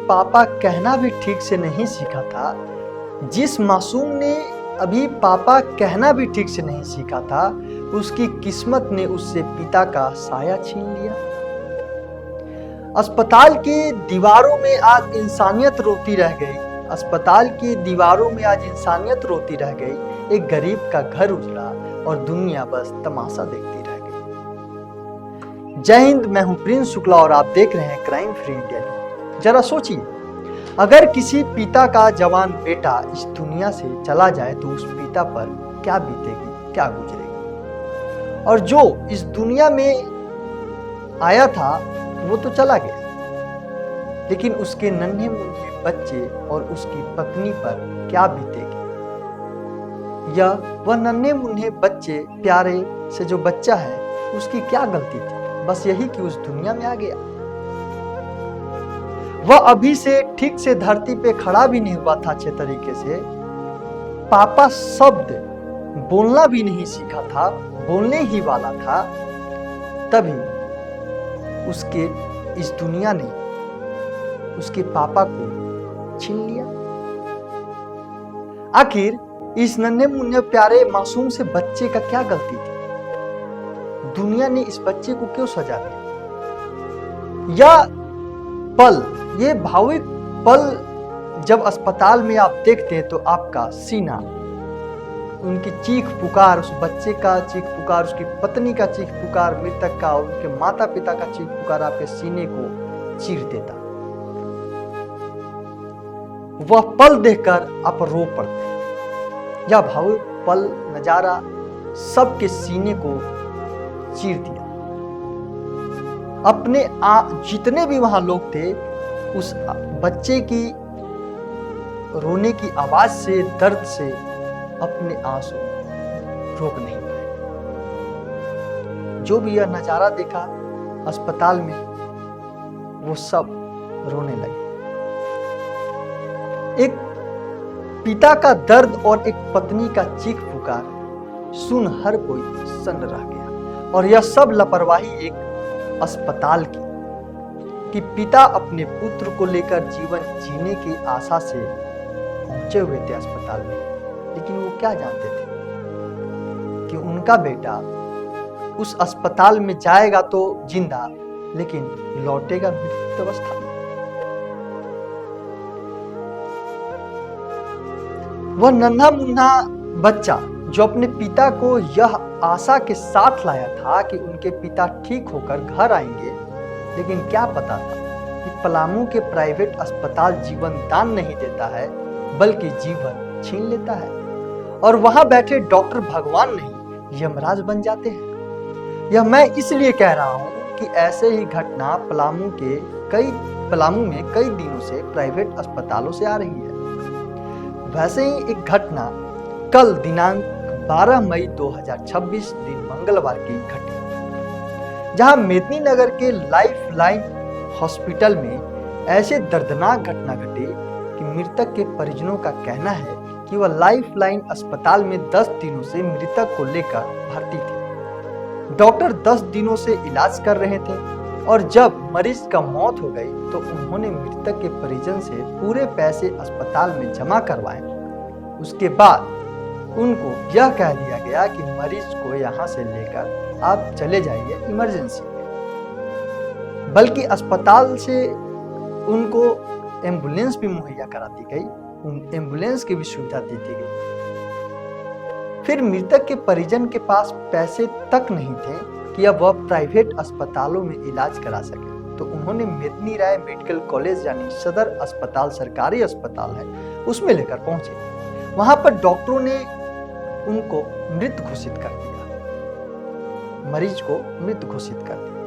पापा कहना भी ठीक से नहीं सीखा था, जिस मासूम ने अभी पापा कहना भी ठीक से नहीं सीखा था, उसकी किस्मत ने उससे पिता का साया छीन लिया। अस्पताल की दीवारों में आज इंसानियत रोती रह गई। अस्पताल की दीवारों में आज इंसानियत रोती रह गई। एक गरीब का घर उजड़ा और दुनिया बस तमाशा देखती रह गई। जय हिंद, मैं हूं प्रिंस शुक्ला और आप देख रहे हैं क्राइम फ्री इंडिया। जरा सोचिए, अगर किसी पिता का जवान बेटा इस दुनिया से चला जाए तो उस पिता पर क्या बीतेगी, क्या गुजरेगी। और जो इस दुनिया में आया था वो तो चला गया, लेकिन उसके नन्हे मुन्ने बच्चे और उसकी पत्नी पर क्या बीतेगी। या वह नन्हे मुन्ने बच्चे प्यारे से जो बच्चा है, उसकी क्या गलती थी, बस यही कि उस दुनिया में आ गया। वह अभी से ठीक से धरती पे खड़ा भी नहीं हुआ था अच्छे तरीके से। पापा शब्द बोलना भी नहीं सीखा था, बोलने ही वाला था, तभी उसके इस दुनिया ने उसके पापा को छीन लिया। आखिर इस नन्हे मुन्ने प्यारे मासूम से बच्चे का क्या गलती थी? दुनिया ने इस बच्चे को क्यों सजा दिया? या पल, ये भावुक पल जब अस्पताल में आप देखते हैं तो आपका सीना, उनकी चीख पुकार, उस बच्चे का चीख पुकार, उसकी पत्नी का चीख पुकार, मृतक का, उनके माता पिता का चीख पुकार आपके सीने को चीर देता। वह पल देखकर आप रो पड़ते। यह भावुक पल नजारा सबके सीने को चीर दिया। अपने जितने भी वहां लोग थे, उस बच्चे की रोने की आवाज से, दर्द से अपने आंसू रोक नहीं पाए। जो भी यह नजारा देखा अस्पताल में, वो सब रोने लगे। एक पिता का दर्द और एक पत्नी का चीख पुकार सुन हर कोई सन्न रह गया। और यह सब लापरवाही एक अस्पताल की, कि पिता अपने पुत्र को लेकर जीवन जीने की आशा से पहुंचे हुए थे अस्पताल में, लेकिन वो क्या जानते थे कि उनका बेटा उस अस्पताल में जाएगा तो जिंदा, लेकिन लौटेगा मृत अवस्था में। वह नन्हा मुन्ना बच्चा जो अपने पिता को यह आशा के साथ लाया था कि उनके पिता ठीक होकर घर आएंगे, लेकिन क्या पता था कि पलामू के प्राइवेट अस्पताल जीवन दान नहीं देता है, बल्कि जीवन छीन लेता है। और वहां बैठे डॉक्टर भगवान नहीं, यमराज बन जाते हैं। यह मैं इसलिए कह रहा हूं कि ऐसे ही घटना पलामू में कई दिनों से प्राइवेट अस्पतालों से आ रही है। वैसे ही एक घटना कल दिनांक 12 मई 2026 दिन मंगलवार की घटी, जहां मेदिनीनगर के लाइफ लाइन हॉस्पिटल में ऐसे दर्दनाक घटना घटी कि मृतक के परिजनों का कहना है कि वह लाइफ लाइन अस्पताल में 10 दिनों से मृतक को लेकर भर्ती थे। डॉक्टर 10 दिनों से इलाज कर रहे थे और जब मरीज का मौत हो गई तो उन्होंने मृतक के परिजन से पूरे पैसे अस्पताल में जमा करवाए। उसके बाद उनको यह कह दिया गया कि मरीज को यहाँ से लेकर आप चले जाइए इमरजेंसी में। बल्कि अस्पताल से उनको एम्बुलेंस भी मुहैया करा दी गई, एम्बुलेंस की भी सुविधा दे दी गई। फिर मृतक के परिजन के पास पैसे तक नहीं थे कि अब वह प्राइवेट अस्पतालों में इलाज करा सके, तो उन्होंने मेदिनी राय मेडिकल कॉलेज यानी सदर अस्पताल, सरकारी अस्पताल है, उसमें लेकर पहुंचे। वहां पर डॉक्टरों ने उनको मृत घोषित कर दिया, मरीज को मृत घोषित कर दिया।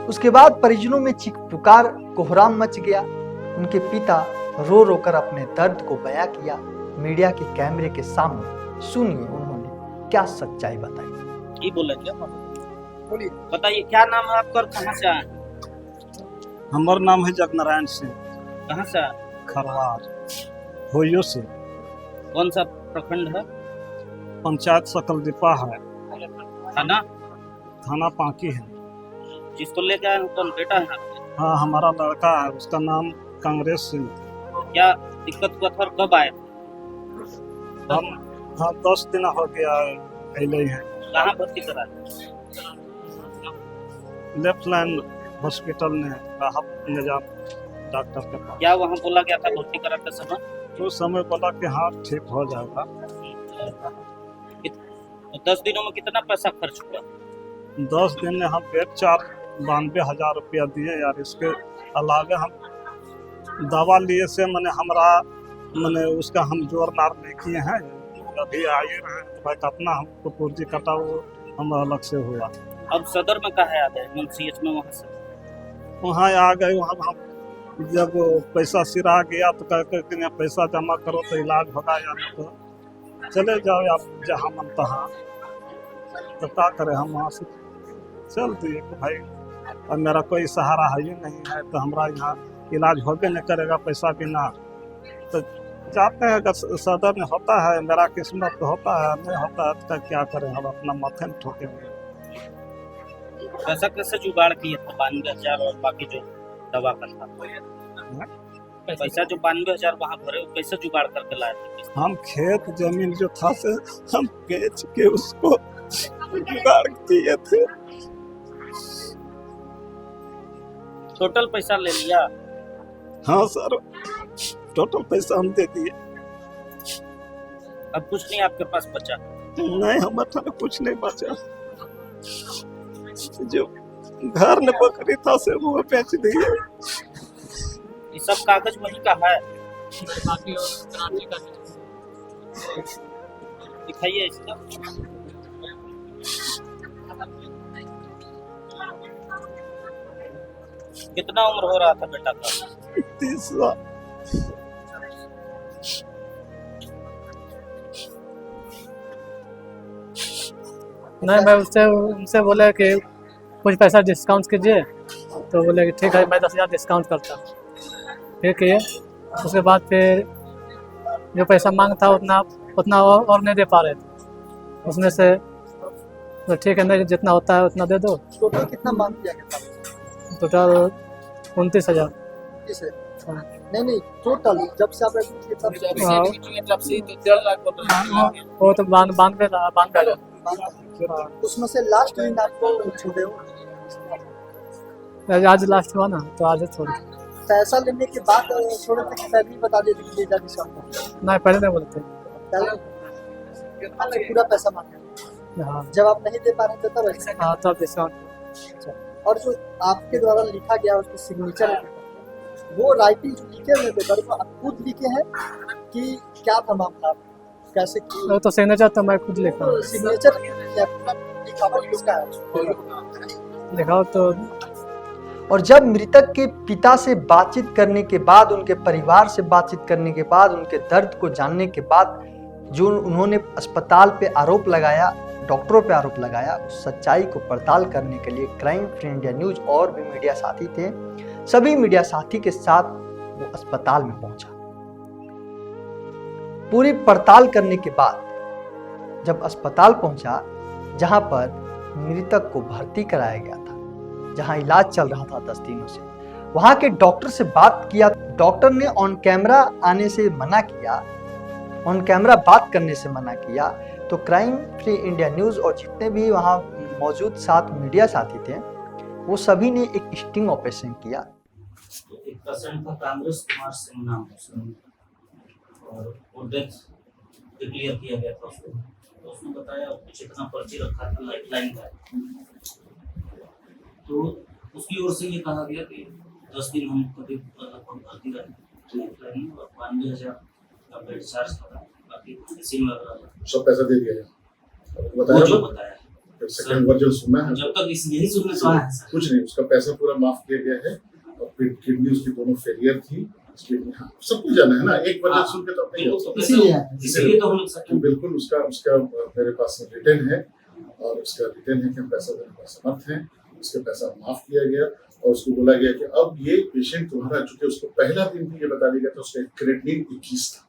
उसके बाद परिजनों में चीख पुकार, कोहराम मच गया। उनके पिता रो रो कर अपने दर्द को बयां किया मीडिया के कैमरे के सामने। सुनिए उन्होंने क्या सच्चाई बताई। क्या बोलिए, बताइए क्या नाम है आपका और कहाँ से आए? हमारा नाम है जगनारायण सिंह। कहाँ से आए? खरवार होइयो से। कौन सा प्रखंड है? पंचायत सकल दीपा है। थाना? थाना पांकी है। जिसको लेके आए कौन बेटा है आपके? हाँ, हमारा लड़का है, उसका नाम कांग्रेस सिंह। क्या दिक्कत हुआ था और कब आए थे? हम हाँ 10 दिन हो गया अले हैं। कहाँ भर्ती करा? लेफ्ट लाइन हॉस्पिटल में राहत निजाम डॉक्टर के पास। क्या वहाँ बोला गया था भर्ती कराते समय? तो समय बोला कि हाँ ठीक हो जाएगा। तो 10 दिनों में कितना पैसा खर्च हुआ? 10 दिन में हम 92,000 रुपया दिए यार। इसके अलावा हम दवा लिए से मैंने हमरा मैंने उसका हम जोर नार नहीं किए हैं। अभी आए रहे तो भाई कितना हमको पूर्जी कटा वो हम अलग से हुआ। अब सदर में कहा आ गए MCH में? वहाँ से वहाँ आ गए। वहाँ हम जब पैसा सिरा गया तो कहते कि पैसा जमा करो तो इलाज होगा, या नहीं तो चले जाओ आप जहाँ मन तहाँ। तो क्या करें, हम वहाँ से चल दिए कि भाई अब मेरा कोई सहारा है ही नहीं है, तो हमारा यहाँ इलाज होबे नहीं करेगा पैसा बिना। तो जाते हैं, अगर सदर में होता है, मेरा किस्मत तो होता है, नहीं होता है तो क्या करें, हम अपना माथे में ठोकेंगे। पैसा कैसे जुगाड़ किए थे? 92,000 और बाकी जो दवा का था पैसा, जो 92,000 वहाँ भरे, वो कैसे जुगाड़ करके लाए थे? हम खेत जमीन जो था से हम बेच के उसको जुगाड़ किए थे। टोटल पैसा ले लिया? हाँ सर, टोटल पैसा हम दे दिए। अब कुछ नहीं आपके पास बचा? नहीं, हमारे में कुछ नहीं बचा। जो घर में बकरी था से वो बेच दिए। ये सब कागज वही का है? दिखाइए इसका। कितना उम्र हो रहा था बेटा का? 30 साल। नहीं, मैं उनसे बोले कि कुछ पैसा डिस्काउंट कीजिए, तो बोले कि ठीक है मैं 10,000 डिस्काउंट करता। फिर किए, उसके बाद फिर जो पैसा मांग था उतना और नहीं दे पा रहे थे। उसमें से तो ठीक है, नहीं जितना होता है उतना दे दो। टोटल कितना मांग किया गया था? टोटल 29,000। नहीं, टोटल जब से आप एडमिट किए तब से? हाँ, जब से 1.5 लाख वो तो 92,000। उसमें से लास्ट दिन आपको छोड़े हो? आज लास्ट हुआ ना, तो आज छोड़। पैसा लेने के बाद छोड़े थे कि पहले ही बता देते कि ले जा डिस्काउंट? नहीं, पहले नहीं बोलते। आपसे पूरा पैसा मांगे? हाँ जब आप नहीं दे पा रहे थे तब ऐसा? हाँ, तब डिस्काउंट। और जो आपके द्वारा लिखा गया उसकी सिग्नेचर है, वो राइटिंग जो लिखे हुए पेपर को आप खुद लिखे हैं कि क्या था मामला, कैसे किए? वो तो सिग्नेचर तो मैं खुद लिखा हूँ। सिग्नेचर किसका है? लिखाओ तो। और जब मृतक के पिता से बातचीत करने के बाद, उनके परिवार से बातचीत करने के बाद, उनके दर्द को जानने के बाद, जो उन्होंने अस्पताल पे आरोप लगाया, डॉक्टरों पे आरोप लगाया, उस सच्चाई को पड़ताल करने के लिए क्राइम फ्री इंडिया न्यूज और भी मीडिया साथी थे, सभी मीडिया साथी के साथ वो अस्पताल में पहुंचा। पूरी पड़ताल करने के बाद जब अस्पताल पहुंचा, जहां पर मृतक को भर्ती कराया गया था, जहां इलाज चल रहा था 10 दिनों से, वहां के डॉक्टर से बात किया। डॉक्टर ने ऑन कैमरा आने से मना किया, ऑन कैमरा बात करने से मना किया। तो क्राइम फ्री इंडिया न्यूज और जितने भी वहां मौजूद साथ मीडिया साथी थे, वो सभी ने एक स्टिंग ऑपरेशन किया। तो एक पेशेंट का कांग्रेस कुमार सिंह नाम है उसका, और वो डेथ डिक्लेयर किया गया था उसको। तो उसने बताया कुछ इतना पर्ची रखा था लाइफलाइन का, तो उसकी ओर से ये कहा गया कि 10 दिन हम कभी भर्ती रहे लाइफलाइन में, और 92,000 का बेड चार्ज था, बाकी कुछ किसी में लग रहा था। सब पैसा दे दिया वो जो बताया सेकंड वर्जन सुनना है, जब तक इस यही सुनने तो आया है कुछ नहीं, उसका पैसा पूरा माफ किया गया है। और फिर किडनी उसकी दोनों फेलियर थी, हाँ, सब कुछ जाना है ना, एक वर्जन सुन के तो अब नहीं होता। इसीलिए तो हम लोग तो बिल्कुल उसका मेरे पास रिटर्न है, और उसका रिटर्न है कि हम पैसा देने का समर्थ हैं। उसका पैसा माफ किया गया, और उसको बोला गया कि अब ये पेशेंट तुम्हारा, चूंकि उसको पहला दिन भी ये बता दिया गया था उसका क्रेटिनिन 21 था,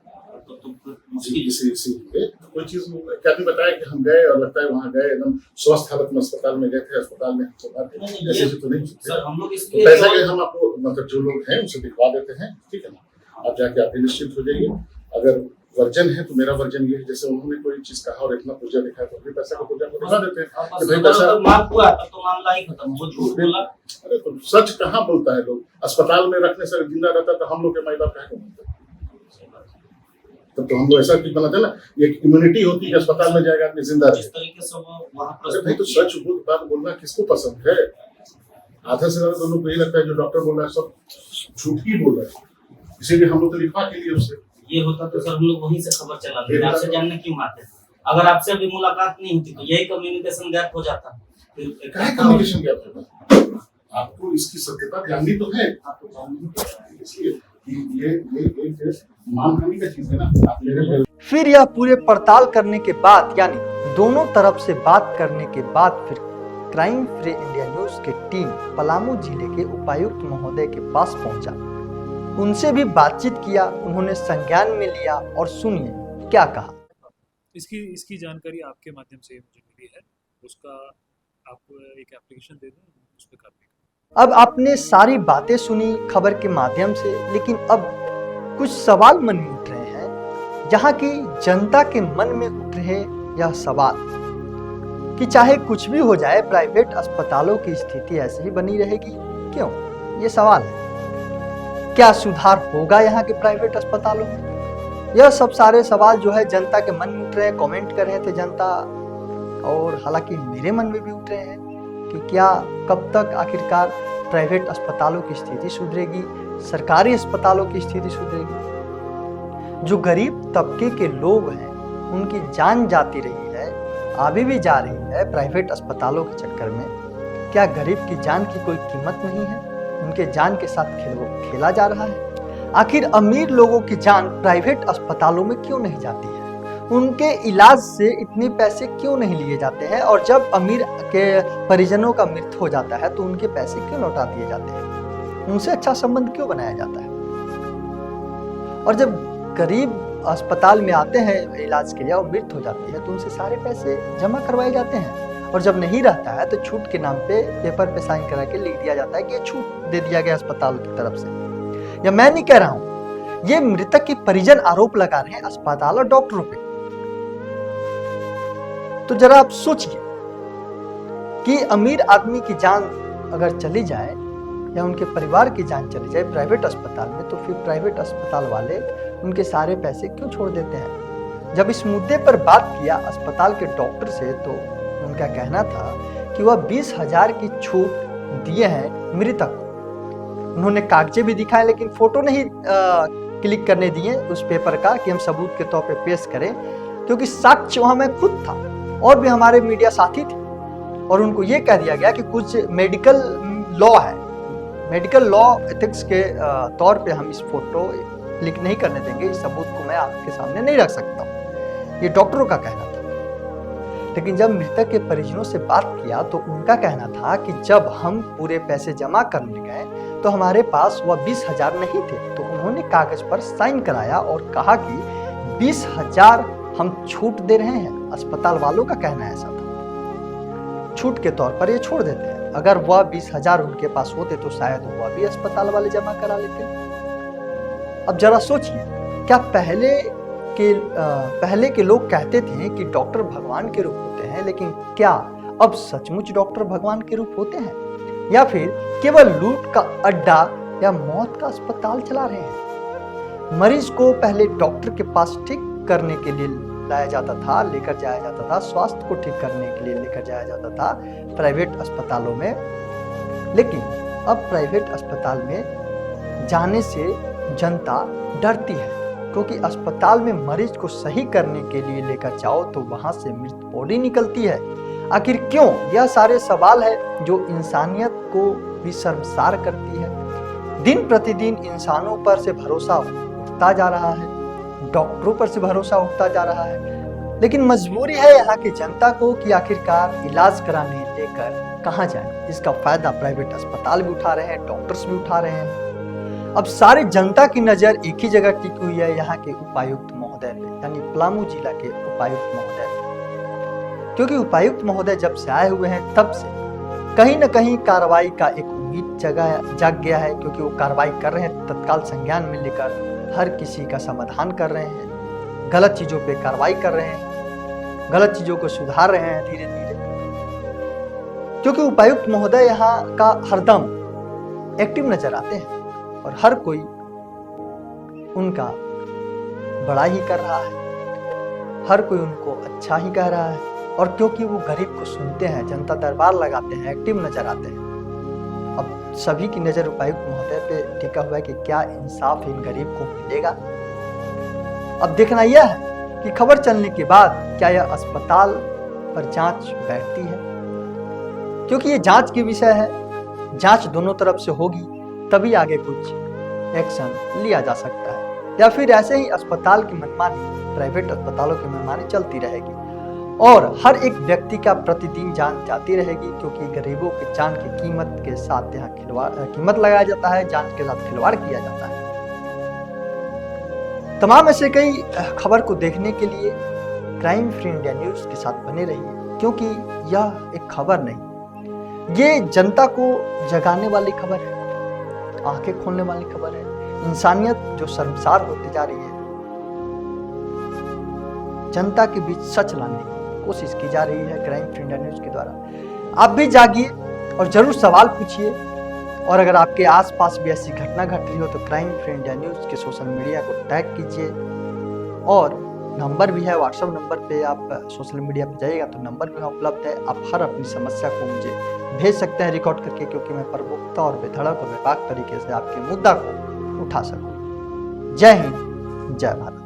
तो फिर मुश्किल। इसीलिए कोई चीज क्या नहीं बताया कि हम गए और लगता है वहाँ गए एकदम स्वस्थ हालत में अस्पताल में गए थे, अस्पताल में हमको भर्ती नहीं, ऐसे तो नहीं सकते। सर हम लोग तो इसलिए पैसे के हम आपको मतलब जो लोग हैं उनसे दिखवा देते हैं, ठीक है ना, आप जाके आप भी निश्चिंत हो जाइए। अगर वर्जन है तो मेरा वर्जन ये है, जैसे उन्होंने कोई चीज कहा और इतना पुर्जा दिखाया तो अपने पैसा का पुर्जा को दिखा देते हैं कि भाई पैसा माफ हुआ तो मामला ही खत्म, वो झूठ बोला। अरे तो सच कहाँ बोलता है लोग, अस्पताल में रखने से जिंदा रहता तो हम लोग के माई बाप कहाँ को बोलते, तब तो हम लोग ऐसा कुछ बनाते ना, ये इम्यूनिटी होती है, अस्पताल में जाएगा आदमी जिंदा जिस रहे। तरीके से वो वहाँ अरे भाई तो सच बात बोलना किसको पसंद है? आधा से ज्यादा लोगों को यही लगता है जो डॉक्टर बोल रहा है सब झूठ ही बोल रहा है, इसीलिए हम लोग तो लिखवा के लिए उससे। ये होता तो सर हम लोग वहीं से खबर चला लेते, आपसे जानने क्यों आते? अगर आपसे अभी मुलाकात नहीं होती तो यही कम्युनिकेशन गैप हो जाता। क्या कम्युनिकेशन गैप होगा? आपको इसकी सत्यता जाननी तो है, आपको जाननी तो है, इसलिए ये एक मानहानि का चीज है ना। आप मेरे फिर यह पूरे पड़ताल करने के बाद, यानी दोनों तरफ से बात करने के बाद, फिर क्राइम फ्री इंडिया न्यूज की टीम पलामू जिले के उपायुक्त महोदय के पास पहुंचा। उनसे भी बातचीत किया, उन्होंने संज्ञान में लिया और सुनिए क्या कहा। इसकी जानकारी आपके माध्यम से मुझे मिली है, उसका आप एक एप्लीकेशन दे दें, उस पर कर देंगे। अब आपने सारी बातें सुनी खबर के माध्यम से, लेकिन अब कुछ सवाल मन में उठ रहे हैं, जहां की जनता के मन में उठ रहे यह सवाल कि चाहे कुछ भी हो जाए प्राइवेट अस्पतालों की स्थिति ऐसे ही बनी रहेगी क्यों? ये सवाल है। क्या सुधार होगा यहाँ के प्राइवेट अस्पतालों में? यह सब सारे सवाल जो है जनता के मन में उठ रहे हैं, कमेंट कर रहे थे जनता, और हालांकि मेरे मन में भी उठ रहे हैं कि क्या कब तक आखिरकार प्राइवेट अस्पतालों की स्थिति सुधरेगी, सरकारी अस्पतालों की स्थिति सुधरेगी? जो गरीब तबके के लोग हैं उनकी जान जाती रही है, अभी भी जा रही है प्राइवेट अस्पतालों के चक्कर में। क्या गरीब की जान की कोई कीमत नहीं है? उनके जान के साथ खेला जा रहा है। आखिर अमीर लोगों की जान प्राइवेट अस्पतालों में क्यों नहीं जाती है? उनके इलाज से इतने पैसे क्यों नहीं लिए जाते हैं? और जब अमीर के परिजनों का मृत्यु हो जाता है तो उनके पैसे क्यों लौटा दिए जाते हैं? उनसे अच्छा संबंध क्यों बनाया जाता है? और जब गरीब अस्पताल में आते हैं इलाज के लिए और मृत्यु हो जाती है तो उनसे सारे पैसे जमा करवाए जाते हैं, और जब नहीं रहता है तो छूट के नाम पे पेपर पे साइन करा के लिख दिया जाता है कि ये छूट दे दिया गया अस्पताल की तरफ से। या मैं नहीं कह रहा हूं, ये मृतक के परिजन आरोप लगा रहे हैं अस्पताल और डॉक्टरों पे। तो जरा आप सोचिए कि अमीर आदमी की जान अगर चली जाए या उनके परिवार की जान चली जाए प्राइवेट अस्पताल में, तो फिर प्राइवेट अस्पताल वाले उनके सारे पैसे क्यों छोड़ देते हैं? जब इस मुद्दे पर बात किया अस्पताल के डॉक्टर से तो उनका कहना था कि वह 20,000 की छूट दिए हैं मृतक को। उन्होंने कागजे भी दिखाए लेकिन फोटो नहीं क्लिक करने दिए उस पेपर का कि हम सबूत के तौर पे पेश करें, क्योंकि साक्ष्य वहां मैं खुद था और भी हमारे मीडिया साथी थे, और उनको ये कह दिया गया कि कुछ मेडिकल लॉ है, मेडिकल लॉ एथिक्स के तौर पे हम इस फोटो क्लिक नहीं करने देंगे, इस सबूत को मैं आपके सामने नहीं रख सकता हूँ। ये डॉक्टरों का कहना था। लेकिन जब मृतक के परिजनों से बात किया तो उनका कहना था कि जब हम पूरे पैसे जमा करने गए तो हमारे पास वह 20,000 नहीं थे, तो उन्होंने कागज पर साइन कराया और कहा कि 20,000 हम छूट दे रहे हैं। अस्पताल वालों का कहना ऐसा था, छूट के तौर पर ये छोड़ देते हैं। अगर वह 20,000 उनके पास होते तो शायद वह भी अस्पताल वाले जमा करा लेते। अब जरा सोचिए, क्या पहले के लोग कहते थे कि डॉक्टर भगवान के रूप होते हैं, लेकिन क्या अब सचमुच डॉक्टर भगवान के रूप होते हैं, या फिर केवल लूट का अड्डा या मौत का अस्पताल चला रहे हैं? मरीज को पहले डॉक्टर के पास ठीक करने के लिए लाया जाता था, लेकर जाया जाता था, स्वास्थ्य को ठीक करने के लिए लेकर जाया जाता था प्राइवेट अस्पतालों में, लेकिन अब प्राइवेट अस्पताल में जाने से जनता डरती है, क्योंकि अस्पताल में मरीज को सही करने के लिए लेकर जाओ तो वहां से मृत बॉडी निकलती है। आखिर क्यों? यह सारे सवाल है जो इंसानियत को भी शर्मसार करती है। दिन प्रतिदिन इंसानों पर से भरोसा उठता जा रहा है, डॉक्टरों पर से भरोसा उठता जा रहा है, लेकिन मजबूरी है यहाँ की जनता को कि आखिरकार इलाज कराने लेकर कहाँ जाए। इसका फायदा प्राइवेट अस्पताल भी उठा रहे हैं, डॉक्टर्स भी उठा रहे हैं। अब सारी जनता की नजर एक ही जगह टिकी हुई है, यहाँ के उपायुक्त महोदय पे, यानी पलामू जिला के उपायुक्त महोदय पे। क्योंकि उपायुक्त महोदय जब से आए हुए हैं तब से कहीं न कहीं कार्रवाई का एक उम्मीद जाग गया है, क्योंकि वो कार्रवाई कर रहे हैं, तत्काल संज्ञान में लेकर हर किसी का समाधान कर रहे हैं, गलत चीजों पे कार्रवाई कर रहे हैं, गलत चीजों को सुधार रहे हैं धीरे धीरे। क्योंकि उपायुक्त महोदय यहाँ का हरदम एक्टिव नजर आते हैं और हर कोई उनका बड़ा ही कर रहा है, हर कोई उनको अच्छा ही कह रहा है। और क्योंकि वो गरीब को सुनते हैं, जनता दरबार लगाते हैं, एक्टिव नजर आते हैं, अब सभी की नजर उपायुक्त महोदय पे टिका हुआ है कि क्या इंसाफ इन गरीब को मिलेगा। अब देखना यह है कि खबर चलने के बाद क्या यह अस्पताल पर जांच बैठती है, क्योंकि ये जांच की विषय है, जांच दोनों तरफ से होगी तभी आगे कुछ एक्शन लिया जा सकता है, या फिर ऐसे ही अस्पताल की मनमानी, प्राइवेट अस्पतालों की मनमानी चलती रहेगी और हर एक व्यक्ति का प्रतिदिन जान जाती रहेगी, क्योंकि गरीबों की जान की कीमत के साथ यहाँ कीमत लगाया जाता है, जान के साथ खिलवाड़ किया जाता है। तमाम ऐसे कई खबर को देखने के लिए क्राइम फ्री इंडिया न्यूज के साथ बने रहिए, क्योंकि यह एक खबर नहीं, ये जनता को जगाने वाली खबर है, आंखें खोलने वाली खबर है। इंसानियत जो शर्मसार होती जा रही है, जनता के बीच सच लाने की कोशिश की जा रही है क्राइम फ्री इंडिया न्यूज के द्वारा। आप भी जागिए और जरूर सवाल पूछिए, और अगर आपके आसपास भी ऐसी घटना घट रही हो तो क्राइम फ्री इंडिया न्यूज के सोशल मीडिया को टैग कीजिए। और नंबर भी है, व्हाट्सएप नंबर पे आप सोशल मीडिया पे जाइएगा तो नंबर भी उपलब्ध है, आप हर अपनी समस्या को मुझे भेज सकते हैं रिकॉर्ड करके, क्योंकि मैं प्रमुखता और बेधड़क और व्यापक तरीके से आपके मुद्दा को उठा सकूं। जय हिंद, जय भारत।